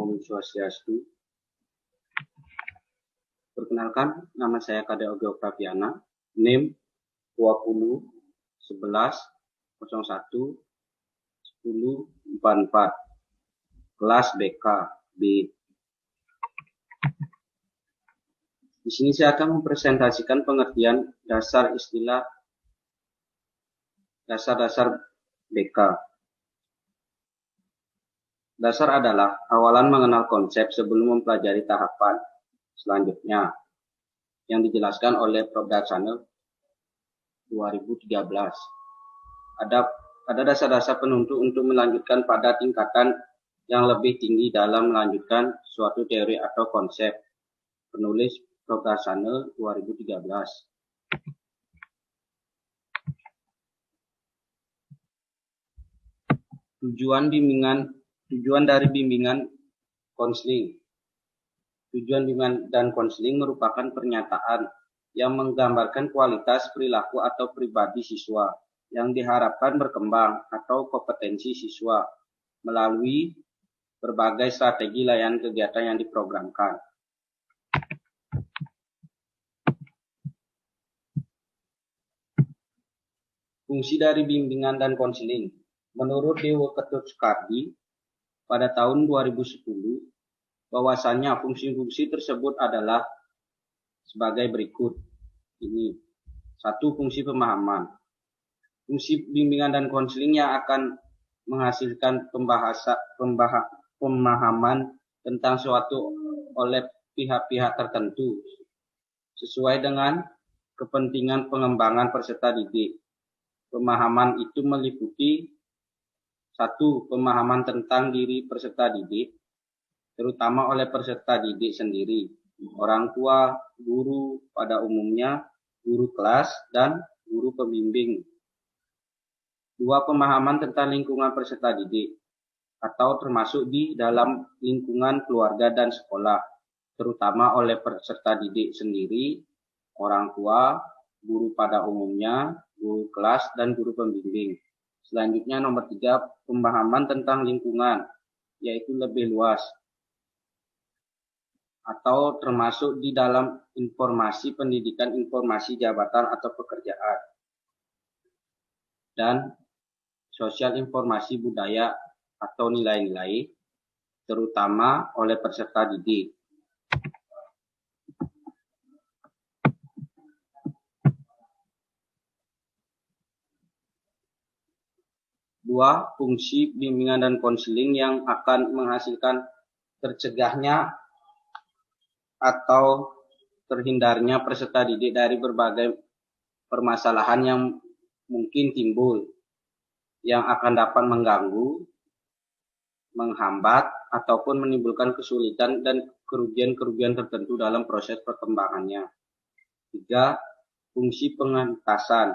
Om Swastiastu. Perkenalkan, nama saya Kade Ogi Oktaviana, NIM 20 11 01 10 44, kelas BK B. Di sini saya akan mempresentasikan pengertian dasar istilah dasar-dasar BK. Dasar adalah awalan mengenal konsep sebelum mempelajari tahapan selanjutnya yang dijelaskan oleh Prof. Darsana 2013. Ada dasar-dasar penuntut untuk melanjutkan pada tingkatan yang lebih tinggi dalam melanjutkan suatu teori atau konsep. Penulis Prof. Darsana 2013. Tujuan dari bimbingan konseling. Tujuan bimbingan dan konseling merupakan pernyataan yang menggambarkan kualitas perilaku atau pribadi siswa yang diharapkan berkembang atau kompetensi siswa melalui berbagai strategi layanan kegiatan yang diprogramkan. Fungsi dari bimbingan dan konseling. Menurut Dewa Ketut Soekardi pada tahun 2010, bahwasannya fungsi-fungsi tersebut adalah sebagai berikut. Ini 1. Fungsi pemahaman. Fungsi bimbingan dan konseling yang akan menghasilkan pemahaman tentang suatu oleh pihak-pihak tertentu sesuai dengan kepentingan pengembangan peserta didik. Pemahaman itu meliputi 1. Pemahaman tentang diri peserta didik, terutama oleh peserta didik sendiri, orang tua, guru pada umumnya, guru kelas, dan guru pembimbing. 2. Pemahaman tentang lingkungan peserta didik, atau termasuk di dalam lingkungan keluarga dan sekolah, terutama oleh peserta didik sendiri, orang tua, guru pada umumnya, guru kelas, dan guru pembimbing. Selanjutnya nomor 3, pemahaman tentang lingkungan, yaitu lebih luas, atau termasuk di dalam informasi pendidikan, informasi jabatan atau pekerjaan, dan sosial informasi budaya atau nilai-nilai, terutama oleh peserta didik. Dua, fungsi bimbingan dan konseling yang akan menghasilkan tercegahnya atau terhindarnya peserta didik dari berbagai permasalahan yang mungkin timbul, yang akan dapat mengganggu, menghambat, ataupun menimbulkan kesulitan dan kerugian-kerugian tertentu dalam proses perkembangannya. 3. Fungsi pengentasan.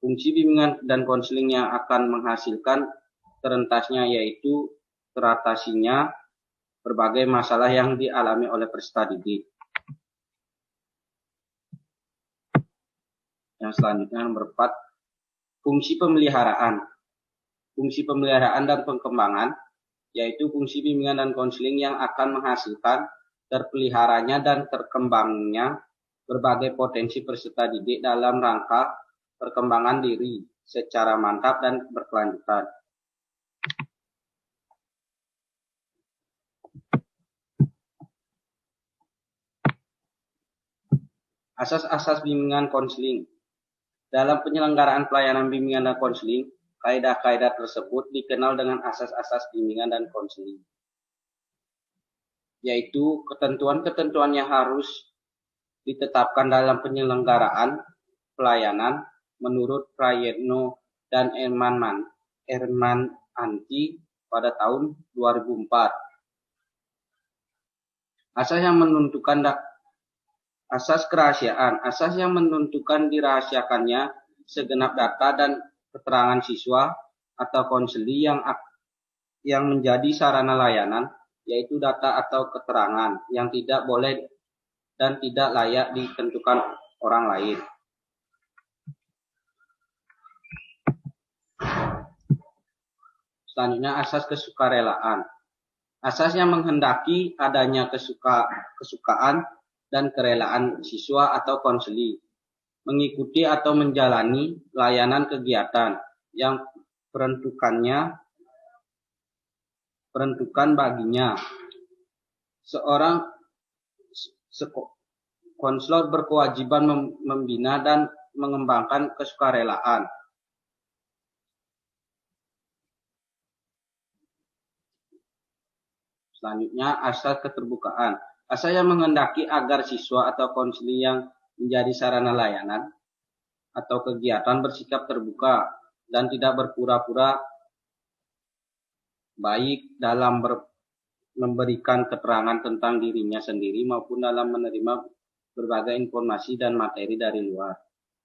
Fungsi bimbingan dan konseling yang akan menghasilkan terentasnya yaitu teratasinya berbagai masalah yang dialami oleh peserta didik. Yang selanjutnya nomor 4, fungsi pemeliharaan. Fungsi pemeliharaan dan pengembangan yaitu fungsi bimbingan dan konseling yang akan menghasilkan terpeliharanya dan terkembangnya berbagai potensi peserta didik dalam rangka perkembangan diri secara mantap dan berkelanjutan. Asas-asas bimbingan konseling. Dalam penyelenggaraan pelayanan bimbingan dan konseling, kaidah-kaidah tersebut dikenal dengan asas-asas bimbingan dan konseling, yaitu ketentuan-ketentuan yang harus ditetapkan dalam penyelenggaraan pelayanan menurut Prayetno dan Ermananti pada tahun 2004. Asas kerahasiaan. Asas yang menentukan dirahasiakannya segenap data dan keterangan siswa atau konseli yang menjadi sarana layanan, yaitu data atau keterangan yang tidak boleh dan tidak layak ditentukan orang lain. Selanjutnya asas kesukarelaan. Asasnya menghendaki adanya kesukaan dan kerelaan siswa atau konseli mengikuti atau menjalani layanan kegiatan yang peruntukan baginya. Seorang konselor berkewajiban membina dan mengembangkan kesukarelaan. Selanjutnya, asas keterbukaan. Asas yang menghendaki agar siswa atau konseli yang menjadi sarana layanan atau kegiatan bersikap terbuka dan tidak berpura-pura baik dalam memberikan keterangan tentang dirinya sendiri maupun dalam menerima berbagai informasi dan materi dari luar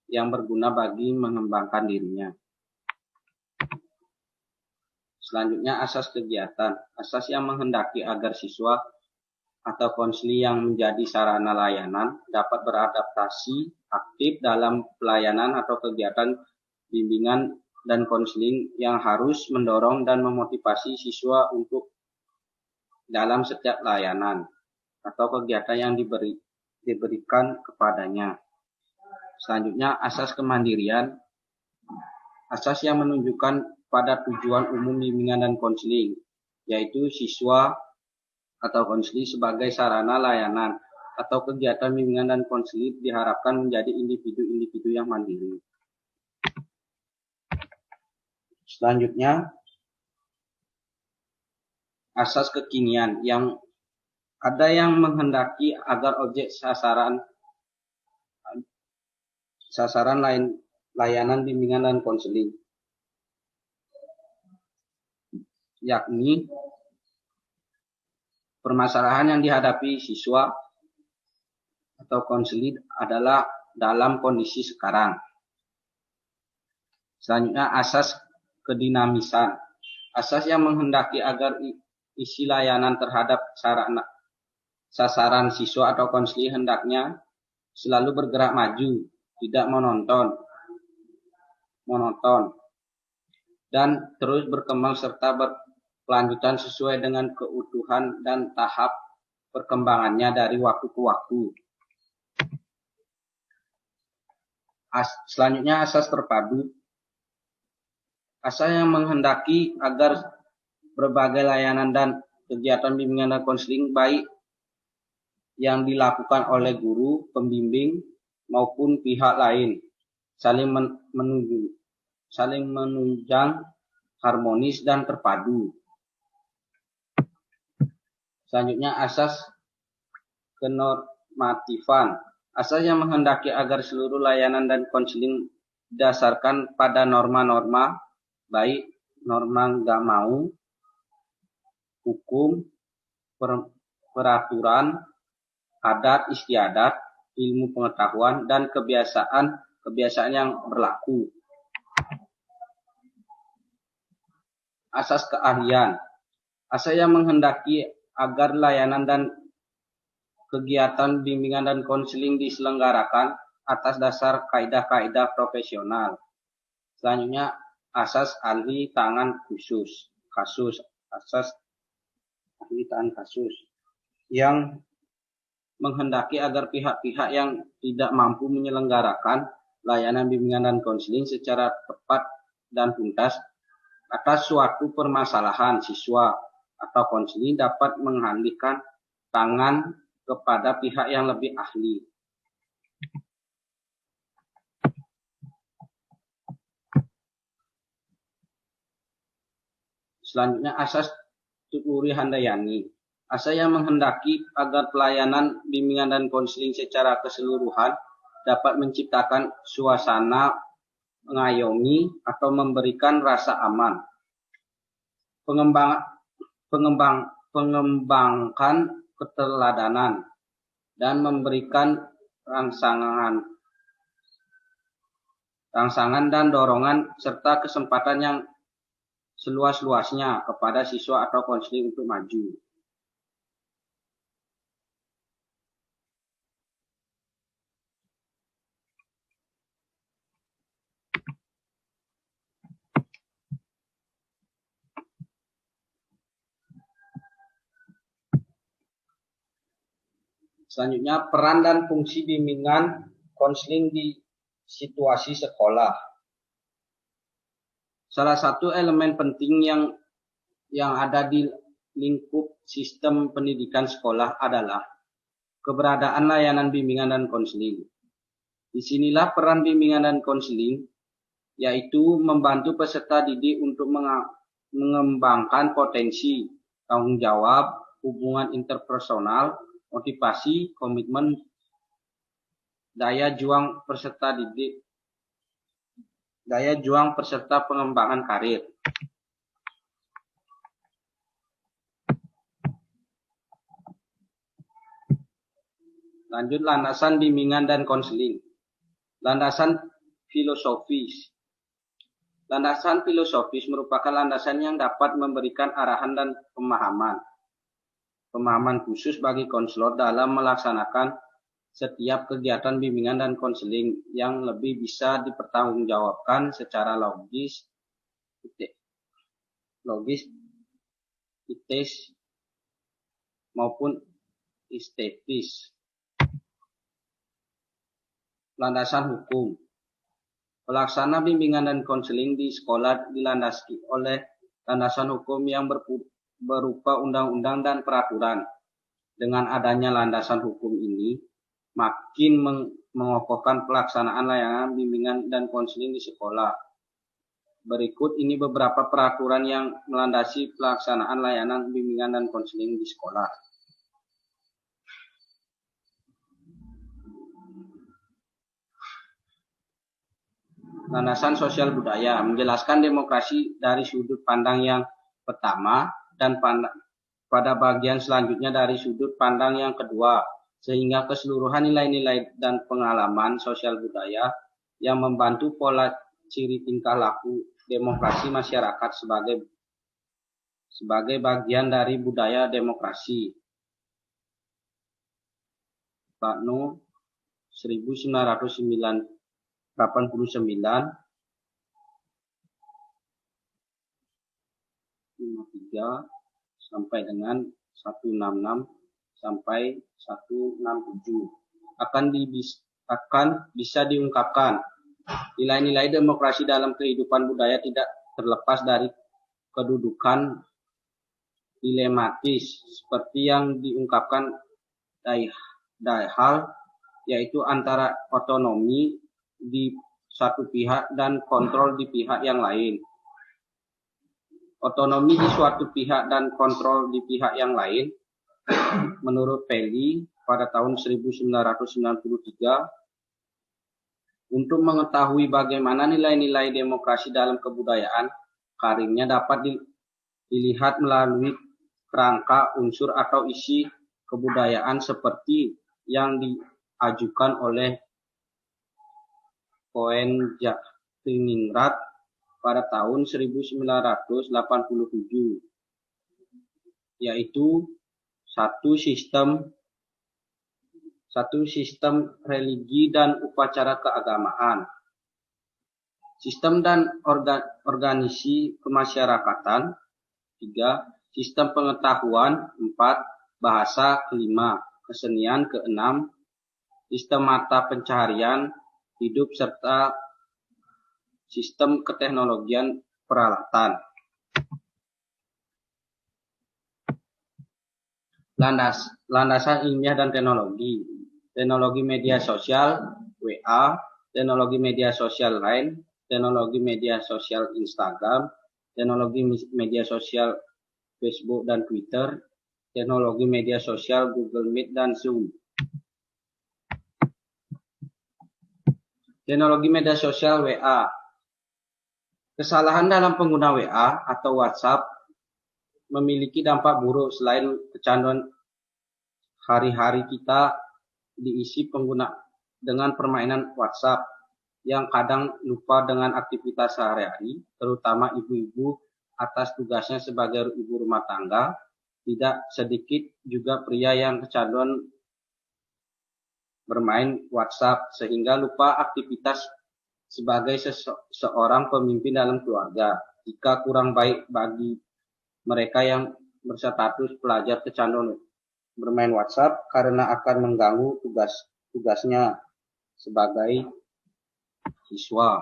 yang berguna bagi mengembangkan dirinya. Selanjutnya, asas kegiatan. Asas yang menghendaki agar siswa atau konseli yang menjadi sarana layanan dapat beradaptasi aktif dalam pelayanan atau kegiatan bimbingan dan konseling yang harus mendorong dan memotivasi siswa untuk dalam setiap layanan atau kegiatan yang diberikan kepadanya. Selanjutnya, asas kemandirian. Asas yang menunjukkan pada tujuan umum bimbingan dan konseling, yaitu siswa atau konseli sebagai sarana layanan atau kegiatan bimbingan dan konseling diharapkan menjadi individu-individu yang mandiri. Selanjutnya, asas kekinian yang ada yang menghendaki agar objek sasaran layanan bimbingan dan konseling, yakni permasalahan yang dihadapi siswa atau konseli adalah dalam kondisi sekarang. Selanjutnya, asas kedinamisan. Asas yang menghendaki agar isi layanan terhadap sasaran siswa atau konseli hendaknya selalu bergerak maju, tidak monoton, dan terus berkembang serta berkelanjutan sesuai dengan keutuhan dan tahap perkembangannya dari waktu ke waktu. Selanjutnya, asas terpadu. Asas yang menghendaki agar berbagai layanan dan kegiatan bimbingan dan konseling baik yang dilakukan oleh guru, pembimbing, maupun pihak lain saling menunjang, harmonis, dan terpadu. Selanjutnya, asas kenormatifan. Asas yang menghendaki agar seluruh layanan dan konseling didasarkan pada norma-norma, baik norma nggak mau, hukum, peraturan, adat istiadat, ilmu pengetahuan, dan kebiasaan yang berlaku. Asas keahlian. Asas yang menghendaki agar layanan dan kegiatan bimbingan dan konseling diselenggarakan atas dasar kaidah-kaidah profesional. Selanjutnya, asas ahli tangan kasus. Asas ahli tangan kasus yang menghendaki agar pihak-pihak yang tidak mampu menyelenggarakan layanan bimbingan dan konseling secara tepat dan tuntas atas suatu permasalahan siswa atau konseling dapat mengalihkan tangan kepada pihak yang lebih ahli. Selanjutnya, asas Tuturi Handayani. Asas yang menghendaki agar pelayanan bimbingan dan konseling secara keseluruhan dapat menciptakan suasana mengayomi atau memberikan rasa aman. Pengembangkan keteladanan dan memberikan rangsangan dan dorongan serta kesempatan yang seluas-luasnya kepada siswa atau konseling untuk maju. Selanjutnya, peran dan fungsi bimbingan konseling di situasi sekolah. Salah satu elemen penting yang ada di lingkup sistem pendidikan sekolah adalah keberadaan layanan bimbingan dan konseling. Disinilah peran bimbingan dan konseling, yaitu membantu peserta didik untuk mengembangkan potensi, tanggung jawab, hubungan interpersonal, motivasi, komitmen, daya juang peserta didik, daya juang peserta pengembangan karir. Lanjut, landasan bimbingan dan konseling. Landasan filosofis. Landasan filosofis merupakan landasan yang dapat memberikan arahan dan pemahaman khusus bagi konselor dalam melaksanakan setiap kegiatan bimbingan dan konseling yang lebih bisa dipertanggungjawabkan secara logis, etis, maupun estetis. Landasan hukum. Pelaksana bimbingan dan konseling di sekolah dilandasi oleh landasan hukum yang berupa undang-undang dan peraturan. Dengan adanya landasan hukum ini, makin mengokohkan pelaksanaan layanan bimbingan dan konseling di sekolah. Berikut ini beberapa peraturan yang melandasi pelaksanaan layanan bimbingan dan konseling di sekolah. Landasan sosial budaya menjelaskan demokrasi dari sudut pandang yang pertama dan pada bagian selanjutnya dari sudut pandang yang kedua, sehingga keseluruhan nilai-nilai dan pengalaman sosial budaya yang membantu pola ciri tingkah laku demokrasi masyarakat sebagai bagian dari budaya demokrasi. Bakno 1989 53 sampai dengan 166 sampai 167 akan bisa diungkapkan. Nilai-nilai demokrasi dalam kehidupan budaya tidak terlepas dari kedudukan dilematis seperti yang diungkapkan Daihal, yaitu antara otonomi di satu pihak dan kontrol di pihak yang lain. Otonomi di suatu pihak dan kontrol di pihak yang lain, menurut Peli pada tahun 1993, untuk mengetahui bagaimana nilai-nilai demokrasi dalam kebudayaan, karirnya dapat dilihat melalui kerangka unsur atau isi kebudayaan seperti yang diajukan oleh Cohen-Jackson-Ringrat pada tahun 1987, yaitu satu sistem religi dan upacara keagamaan, sistem dan organisasi kemasyarakatan, 3, sistem pengetahuan, 4, bahasa, 5, kesenian, 6, sistem mata pencaharian hidup, serta sistem keteknologian peralatan. Landasan ilmiah dan teknologi. Teknologi media sosial, WA, teknologi media sosial Line, teknologi media sosial Instagram, teknologi media sosial Facebook dan Twitter, teknologi media sosial Google Meet dan Zoom. Teknologi media sosial WA. Kesalahan dalam pengguna WA atau WhatsApp memiliki dampak buruk. Selain kecanduan, hari-hari kita diisi pengguna dengan permainan WhatsApp yang kadang lupa dengan aktivitas sehari-hari, terutama ibu-ibu atas tugasnya sebagai ibu rumah tangga. Tidak sedikit juga pria yang kecanduan bermain WhatsApp sehingga lupa aktivitas sebagai seorang pemimpin dalam keluarga. Jika kurang baik bagi mereka yang berstatus pelajar kecanduan bermain WhatsApp karena akan mengganggu tugasnya sebagai siswa.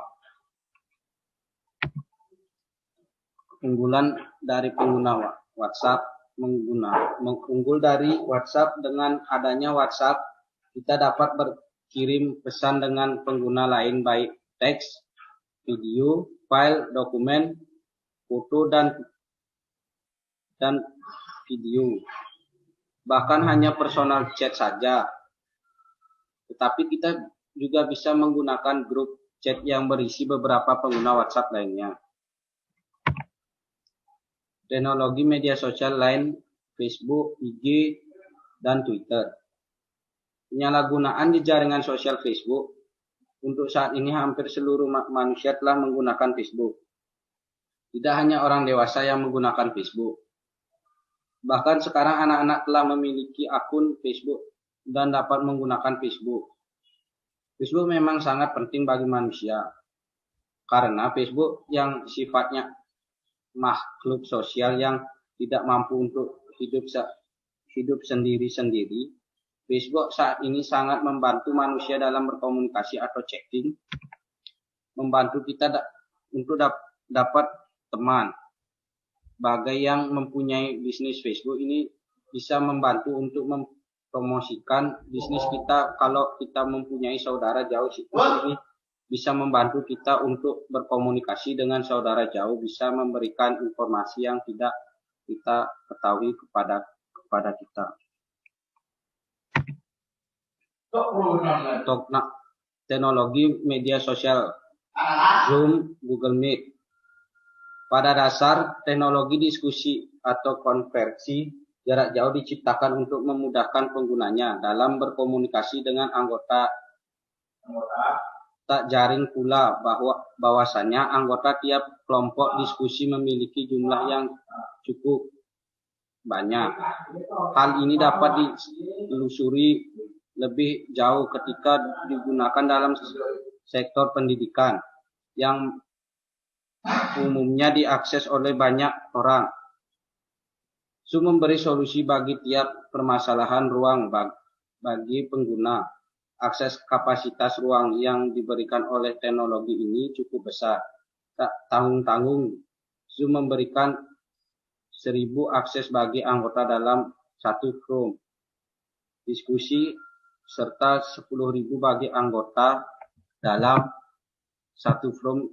Keunggulan dari pengguna WhatsApp mengunggul dari WhatsApp. Dengan adanya WhatsApp, kita dapat berkirim pesan dengan pengguna lain baik teks, video, file, dokumen, foto dan video. Bahkan hanya personal chat saja. Tetapi kita juga bisa menggunakan grup chat yang berisi beberapa pengguna WhatsApp lainnya. Teknologi media sosial lain, Facebook, IG, dan Twitter. Penyalahgunaan di jaringan sosial Facebook. Untuk saat ini hampir seluruh manusia telah menggunakan Facebook. Tidak hanya orang dewasa yang menggunakan Facebook. Bahkan sekarang anak-anak telah memiliki akun Facebook dan dapat menggunakan Facebook. Facebook memang sangat penting bagi manusia. Karena Facebook yang sifatnya makhluk sosial yang tidak mampu untuk hidup sendiri-sendiri. Facebook saat ini sangat membantu manusia dalam berkomunikasi atau chatting, membantu kita untuk dapat teman. Bagi yang mempunyai bisnis, Facebook ini bisa membantu untuk mempromosikan bisnis kita. Kalau kita mempunyai saudara jauh, ini bisa membantu kita untuk berkomunikasi dengan saudara jauh, bisa memberikan informasi yang tidak kita ketahui kepada kita. Teknologi media sosial, Zoom, Google Meet. Pada dasar, teknologi diskusi atau konferensi jarak jauh diciptakan untuk memudahkan penggunanya dalam berkomunikasi dengan anggota. Tak jaring pula bahwasanya anggota tiap kelompok diskusi memiliki jumlah yang cukup banyak. Hal ini dapat ditelusuri lebih jauh ketika digunakan dalam sektor pendidikan yang umumnya diakses oleh banyak orang. Zoom memberi solusi bagi tiap permasalahan ruang bagi pengguna. Akses kapasitas ruang yang diberikan oleh teknologi ini cukup besar. Tak tanggung-tanggung, Zoom memberikan 1000 akses bagi anggota dalam satu room diskusi serta 10.000 bagi anggota dalam satu room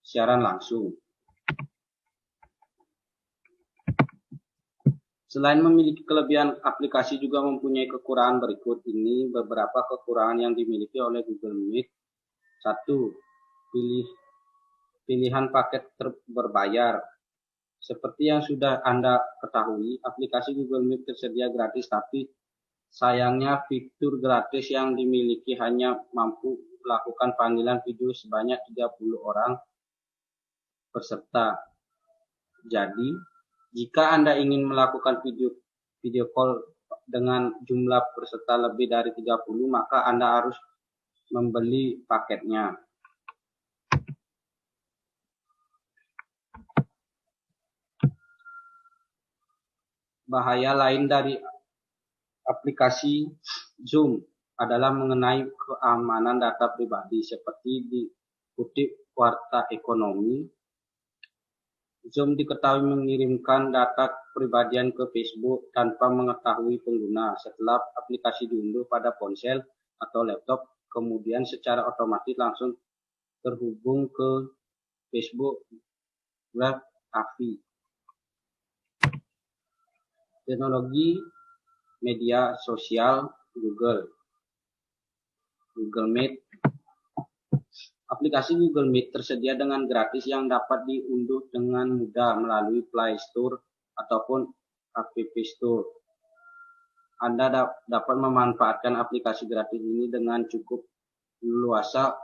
siaran langsung. Selain memiliki kelebihan, aplikasi juga mempunyai kekurangan berikut ini beberapa kekurangan yang dimiliki oleh Google Meet. 1. Pilihan paket berbayar. Seperti yang sudah Anda ketahui, aplikasi Google Meet tersedia gratis, tapi sayangnya fitur gratis yang dimiliki hanya mampu melakukan panggilan video sebanyak 30 orang peserta. Jadi, jika Anda ingin melakukan video call dengan jumlah peserta lebih dari 30, maka Anda harus membeli paketnya. Bahaya lain dari aplikasi Zoom adalah mengenai keamanan data pribadi, seperti dikutip Warta Ekonomi. Zoom diketahui mengirimkan data kepribadian ke Facebook tanpa mengetahui pengguna. Setelah aplikasi diunduh pada ponsel atau laptop, kemudian secara otomatis langsung terhubung ke Facebook Web API. Teknologi media sosial Google Meet. Aplikasi Google Meet tersedia dengan gratis yang dapat diunduh dengan mudah melalui Play Store ataupun App Store. Anda dapat memanfaatkan aplikasi gratis ini dengan cukup leluasa,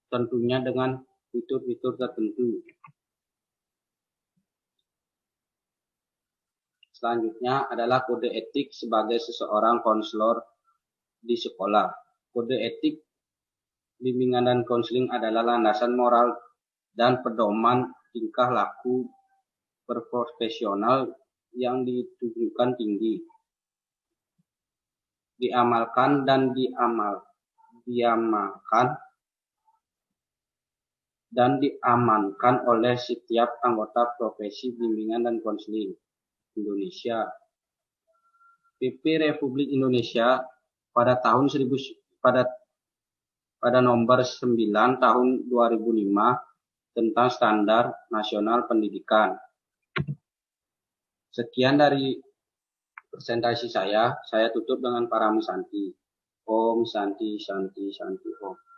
tentunya dengan fitur-fitur tertentu. Selanjutnya adalah kode etik sebagai seseorang konselor di sekolah. Kode etik bimbingan dan konseling adalah landasan moral dan pedoman tingkah laku berprofesional yang ditujukan tinggi. diamalkan dan diamankan oleh setiap anggota profesi bimbingan dan konseling Indonesia. PP Republik Indonesia pada nomor 9 tahun 2005 tentang Standar Nasional Pendidikan. Sekian dari presentasi saya tutup dengan Parami Santi. Om Santi Santi Santi Om.